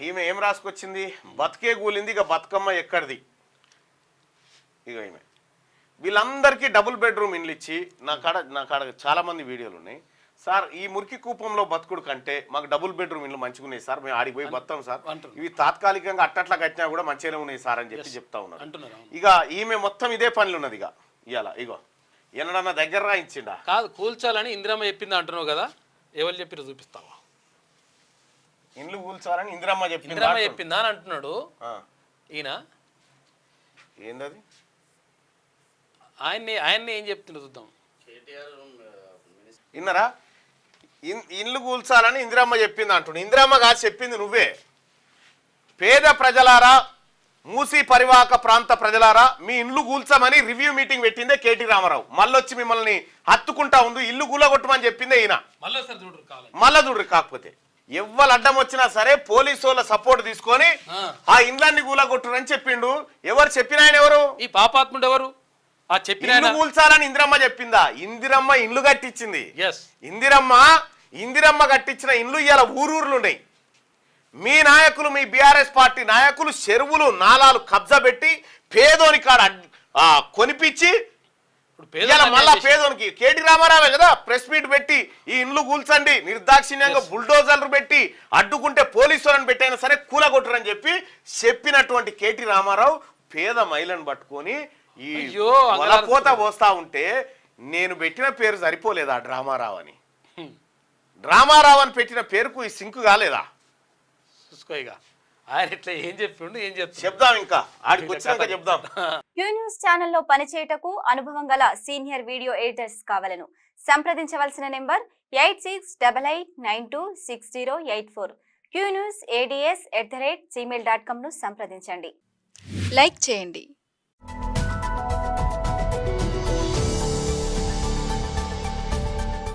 ఈమె ఏం రాసుకొచ్చింది, బతికే కూలింది ఇక బతుకమ్మ ఎక్కడిది. ఇక ఈమె వీళ్ళందరికీ డబుల్ బెడ్రూమ్ ఇండ్లు ఇచ్చి నా కాడ చాలా మంది వీడియోలు ఉన్నాయి సార్. ఈ మురికి కూపంలో బతుకుడు కంటే మాకు డబుల్ బెడ్రూమ్ ఇండ్లు మంచిగా ఉన్నాయి సార్, మేము ఆడికి పోయి బతాం సార్, ఇవి తాత్కాలికంగా అట్టట్లా కట్టినా కూడా మంచిగానే ఉన్నాయి సార్ అని చెప్పి చెప్తా ఉన్నారు. ఇక ఈమె మొత్తం ఇదే పనులు ఉన్నది. ఇక ఇవాళ ఇగో ఎన్నడన్నా దగ్గర రాయించిండా కాదు, కూల్చాలని ఇందిరమ్మ చెప్పింది అంటున్నావు కదా, ఎవరు చెప్పిన చూపిస్తావా? ఇండ్లు కూల్చాలని ఇందిరమ్మ చెప్పిందా అని అంటున్నాడు ఈయన. ఏందది? ఆయన్ని ఏం చెప్తున్నా చూద్దాం. విన్నరా? ఇండ్లు కూల్చాలని ఇందిరమ్మ చెప్పింది అంటున్నాడు. ఇందిరమ్మ కాదు చెప్పింది నువ్వే. పేద ప్రజలారా, మూసీ పరివాహక ప్రాంత ప్రజలారా, మీ ఇల్లు కూల్చమని రివ్యూ మీటింగ్ పెట్టిందే కేటీ రామారావు. మళ్ళొచ్చి మిమ్మల్ని హత్తుకుంటా ఉంది, ఇల్లు కూలగొట్టమని చెప్పిందే ఈయన. మళ్ళా చూడరు. కాకపోతే ఎవ్వరు అడ్డం వచ్చినా సరే పోలీసు వాళ్ళ సపోర్ట్ తీసుకొని ఆ ఇండ్లన్నీ కూలగొట్టురని చెప్పిండు. ఎవరు చెప్పిన ఆయన ఎవరు? ఈ పాపాత్ముడు ఎవరు? ఇల్లు కూల్చాలని ఇందిరమ్మ చెప్పిందా? ఇందిరమ్మ ఇండ్లు కట్టించింది. ఇందిరమ్మ కట్టించిన ఇండ్లు ఇవాళ ఊరూర్లు ఉన్నాయి. మీ నాయకులు, మీ బీఆర్ఎస్ పార్టీ నాయకులు చెరువులు నాలాలు కబ్జా పెట్టి పేదోని కాడ కొనిపించి మళ్ళా పేదోనికి కేటీ రామారావే కదా ప్రెస్ మీట్ పెట్టి ఈ ఇండ్లు కూల్చండి నిర్దాక్షిణ్యంగా బుల్డోజర్లు పెట్టి అడ్డుకుంటే పోలీసులను పెట్టైనా సరే కూలగొట్టరని చెప్పినటువంటి కేటీ రామారావు పేద మహిళను పట్టుకొని ఈ వలపోత పోస్తా ఉంటే నేను పెట్టిన పేరు సరిపోలేదా డ్రామారావు అని? డ్రామారావు అని పెట్టిన పేరుకు ఈ సింకు కాలేదా? చూసుకోయిగా ఆయన ఇట్లా ఏం చెప్పిండు, ఏం చెప్దాం, ఇంకా ఆడికి వచ్చినాక చెప్దాం. క్యూ న్యూస్ ఛానల్లో పనిచేయటకు అనుభవం గల సీనియర్ వీడియో ఎడిటర్స్ కావాలను సంప్రదించవలసిన నెంబర్ 8688926084. qnewsads@gmail.com ను సంప్రదించండి. లైక్ చేయండి.